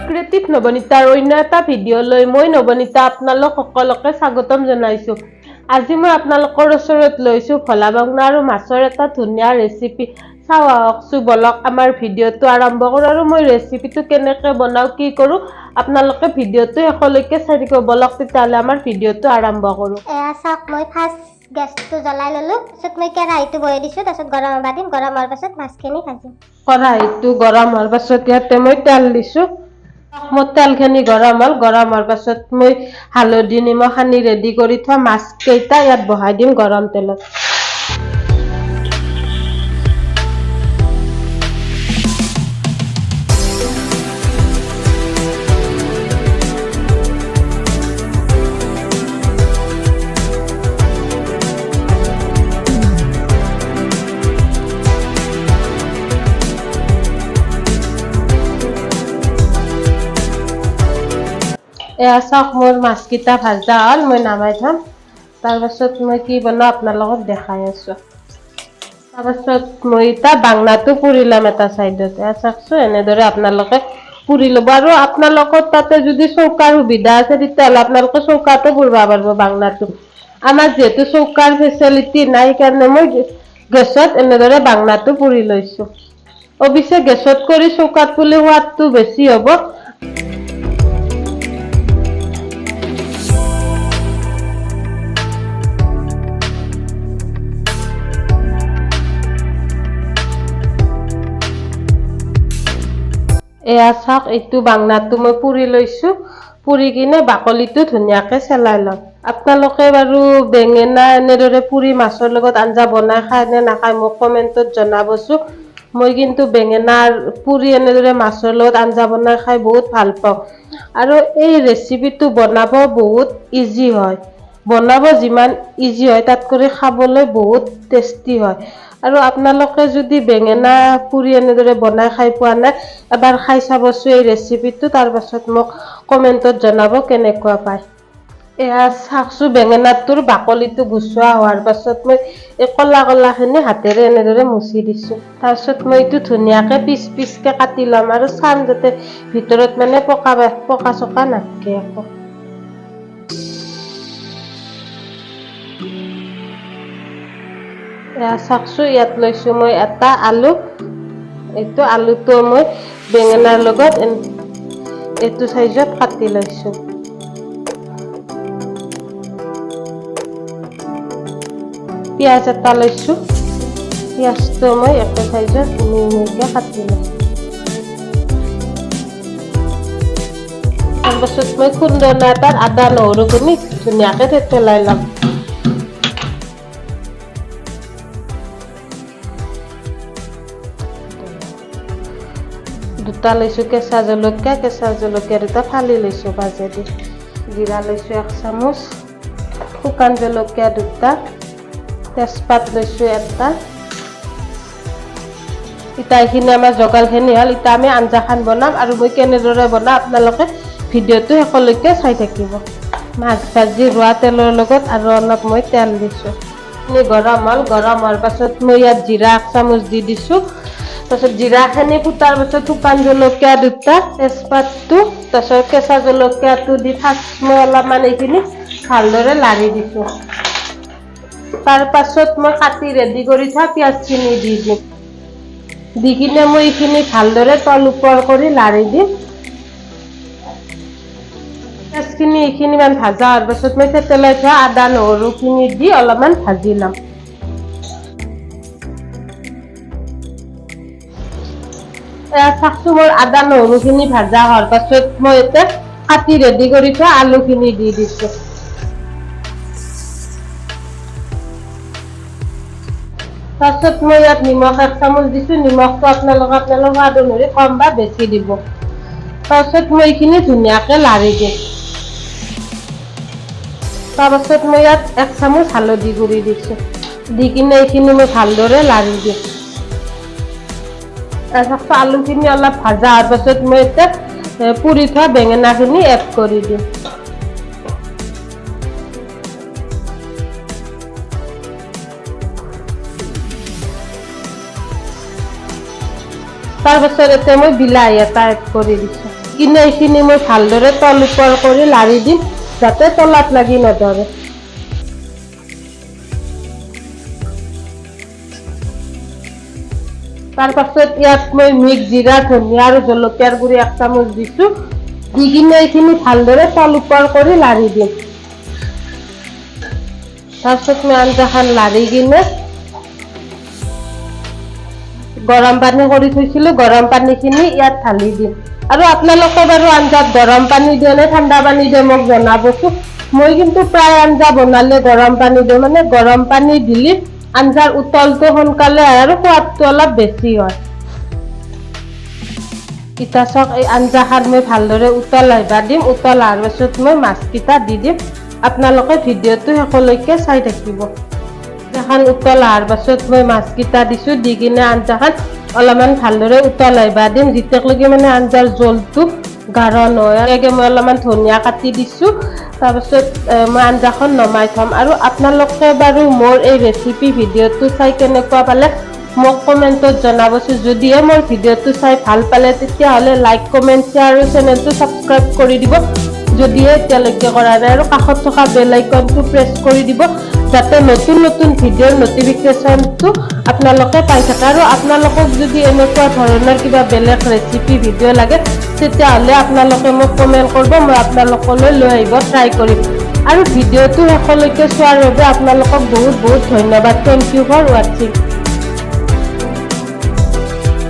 Creative নবনীতাৰ অন্য এটা ভিডিঅ'লৈ মই নবনীতা আপোনালোক সকলোকে স্বাগতম জনাইছো। আজি মই আপোনালোকৰ ওচৰত লৈছো ভলা বাংনা আৰু মাছৰ এটা ধুনীয়া ৰেচিপি। চাও আহকচোন বলক আমাৰ ভিডিঅ'টো আৰম্ভ কৰো আৰু মই ৰেচিপিটো কেনেকৈ বনাও কি কৰো আপোনালোকে ভিডিঅ'টো শেষলৈকে চাই থাকিব। বলক তেতিয়াহ'লে আমাৰ ভিডিঅ'টো আৰম্ভ কৰো। চাওক মই ফাৰ্ষ্ট গেছটো জ্বলাই ললো, পিছত মই কেৰাহীটো বহাই দিছো, তাৰপিছত গৰম হ'ব দিম। গৰম হোৱাৰ পাছত মাছখিনি ভাজিম। কেৰাহীটো গৰম হোৱাৰ পাছত ইয়াতে মই তেল দিছো। মোৰ তেলখিনি গৰম হ'ল, গৰম হোৱাৰ পাছত মই হালধি নিমখ সানি ৰেডি কৰি থোৱা মাছ কেইটা ইয়াত বহাই দিম গৰম তেলত। চাওক মোৰ মাছকেইটা ভাজা হ'ল, মই নামাই থম। তাৰপাছত মই কি বনাওঁ আপোনালোকক দেখাই আছো। তাৰপাছত মই এতিয়া বাংনাটো পুৰি ল'ম এটা চাইডত। চাওকচোন এনেদৰে আপোনালোকে পুৰি ল'ব। আৰু আপোনালোকৰ তাতে যদি চৌকাৰ সুবিধা আছে তেতিয়াহ'লে আপোনালোকে চৌকাতো পুৰিব পাৰিব বাংনাটো। আমাৰ যিহেতু চৌকাৰ ফেচিলিটি নাই সেইকাৰণে মই গেছত এনেদৰে বাংনাটো পুৰি লৈছো। অৱশ্যে গেছত কৰি চৌকাত পুৰিলে সোৱাদটো বেছি হ'ব। চাওক এইটো বাংনাটো মই পুৰি লৈছো। পুৰি কিনে বাকলিটো ধুনীয়াকে চেলাই লম। আপোনালোকে বাৰু বেঙেনা এনেদৰে পুৰি মাছৰ লগত আঞ্জা বনাই খায় নে নাখায় মোক কমেণ্টত জনাবচোন। মই কিন্তু বেঙেনাৰ পুৰি এনেদৰে মাছৰ লগত আঞ্জা বনাই খাই বহুত ভাল পাওঁ। আৰু এই ৰেচিপিটো বনাব বহুত ইজি হয়। বনাব যিমান ইজি হয় তাতকৈ খাবলৈ বহুত টেষ্টি হয়। আৰু আপোনালোকে যদি বেঙেনা পুৰি এনেদৰে বনাই খাই পোৱা নাই এবাৰ খাই চাবচোন এই ৰেচিপিটো, তাৰ পাছত মোক কমেণ্টত জনাব কেনেকুৱা পায়। চাওকচোন বেঙেনাটোৰ বাকলিটো গুচোৱা হোৱাৰ পাছত মই এই কলাখিনি হাতেৰে এনেদৰে মুচি দিছো। তাৰপিছত মই এইটো ধুনীয়াকে পিচকে কাটি ল'ম আৰু চাম যাতে ভিতৰত মানে পকা চকা নাথাকে একো। চাওকচোন ইয়াত লৈছো মই এটা আলু। এইটো আলুটো মই বেঙেনাৰ লগত এইটো চাইজত কাটি লৈছো। পিঁয়াজ এটা লৈছো। পিঁয়াজটো মই একে চাইজত মিহিকে কাটি লম। তাৰপাছত মই খুন্দনা এটাত আদা নহৰুখিনি ধুনীয়াকে থেতেলাই ল'ম। দুটা লৈছো কেঁচা জলকীয়া দুটা ফালি লৈছো ভাজেদি। জিৰা লৈছো 1 চামুচ, শুকান জলকীয়া দুটা, তেজপাত লৈছো এটা। এতিয়া এইখিনি আমাৰ জগালখিনি হ'ল। এতিয়া আমি আঞ্জাখন বনাম আৰু মই কেনেদৰে বনাওঁ আপোনালোকে ভিডিঅ'টো শেষলৈকে চাই থাকিব। মাছ ভাজি ৰোৱা তেলৰ লগত আৰু অলপ মই তেল দিছো। গৰম হ'ল, গৰম হোৱাৰ পাছত মই ইয়াত জিৰা 1 চামুচ দি দিছো। তাৰপিছত জিৰাখিনি ফুটাৰ পাছত শুকান জলকীয়া দুটা, তেজপাতটো, তাৰপিছত কেঁচা জলকীয়াটো দি ফাৰ্ষ্ট মই অলপমান এইখিনি ভালদৰে লাৰি দিছো। তাৰ পাছত মই কাটি ৰেডি কৰি থোৱা পিঁয়াজখিনি দি দিম। দি কিনে মই এইখিনি ভালদৰে তল ওপৰ কৰি লাৰি দিম। পিঁয়াজখিনি এইখিনি মান ভাজা হোৱাৰ পাছত মই থেতেলাই থোৱা আদা নহৰুখিনি দি অলপমান ভাজি ল'ম। চাওকচোন মোৰ আদা নহৰুখিনি ভাজা হোৱাৰ পাছত মই এতিয়া কাটি ৰেডি কৰি থোৱা আলুখিনি দি দিছো। তাৰপিছত মই ইয়াত নিমখ 1 চামুচ দিছো। নিমখটো আপোনালোকৰ সোৱাদ অনুসৰি কম বা বেছি দিব। তাৰপিছত মই এইখিনি ধুনীয়াকে লাৰি দিম। তাৰপাছত মই ইয়াত 1 চামুচ হালধি গুড়ি দিছো। দি কিনে এইখিনি মই ভালদৰে লাৰি দিম। তাৰপিছত আলুখিনি অলপ ভাজা হোৱাৰ পাছত মই এতিয়া পুৰি থোৱা বেঙেনাখিনি এড কৰি দিম। তাৰ পাছত মই বিলাহী এটা এড কৰি দিছো। কিনে এইখিনি মই ভালদৰে তল ওপৰ কৰি লাৰি দিম যাতে তলাত লাগি নধৰে। তাৰ পাছত ইয়াত মই মিক্স জিৰা, ধনিয়া আৰু জলকীয়াৰ গুড়ি 1 চামুচ দিছো। দি কিনে এইখিনি ভালদৰে তল ওপৰ কৰি লাৰি দিম। তাৰপিছত মই আঞ্জাখন লাৰি কিনে গৰম পানী কৰি থৈছিলো, গৰম পানীখিনি ইয়াত ঢালি দিম। আৰু আপোনালোকে বাৰু আঞ্জাত গৰম পানী দিয়ে নে ঠাণ্ডা পানী দিয়ে মোক জনাবচোন। মই কিন্তু প্ৰায় আঞ্জা বনালে গৰম পানী দিওঁ, মানে গৰম পানী দিলে আঞ্জাৰ উতলটো সোনকালে হয় আৰু সোৱাদটো অলপ বেছি হয়। এতিয়া চাওক এই আঞ্জাখন মই ভালদৰে উতল আহিবা দিম। উতল অহাৰ পাছত মই মাছকেইটা দি দিম। আপোনালোকে ভিডিঅ'টো শেষলৈকে চাই থাকিব। এখন উতল অহাৰ পাছত মই মাছকেইটা দিছো, দি কিনে আঞ্জাখন অলপমান ভালদৰে উতল আহিবা দিম যেতিয়ালৈকে মানে আঞ্জাৰ জোলটো গাঢ় নহয়। এনেকৈ মই অলপমান ধনিয়া কাটি দিছো। তাৰপাছত মই আঞ্জাখন নমাই থম। আৰু আপোনালোকে বাৰু মোৰ এই ৰেচিপি ভিডিঅ'টো চাই কেনেকুৱা পালে মোক কমেণ্টত জনাবচোন। যদিহে মোৰ ভিডিঅ'টো চাই ভাল পালে তেতিয়াহ'লে লাইক, কমেণ্ট, শ্বেয়াৰ আৰু চেনেলটো ছাবস্ক্ৰাইব কৰি দিব যদিহে এতিয়ালৈকে কৰা নাই, আৰু কাষত থকা বেল আইকনটো প্ৰেছ কৰি দিব যাতে নতুন নতুন ভিডিঅ'ৰ নটিফিকেশ্যনটো আপোনালোকে পাই থাকে। আৰু আপোনালোকক যদি এনেকুৱা ধৰণৰ কিবা বেলেগ ৰেচিপি ভিডিঅ' লাগে তেতিয়াহ'লে আপোনালোকে মোক কমেণ্ট কৰিব, মই আপোনালোকলৈ লৈ আহিব ট্ৰাই কৰিম। আৰু ভিডিঅ'টো শেষলৈকে চোৱাৰ বাবে আপোনালোকক বহুত বহুত ধন্যবাদ। থেংক ইউ ফৰ ৱাচিং।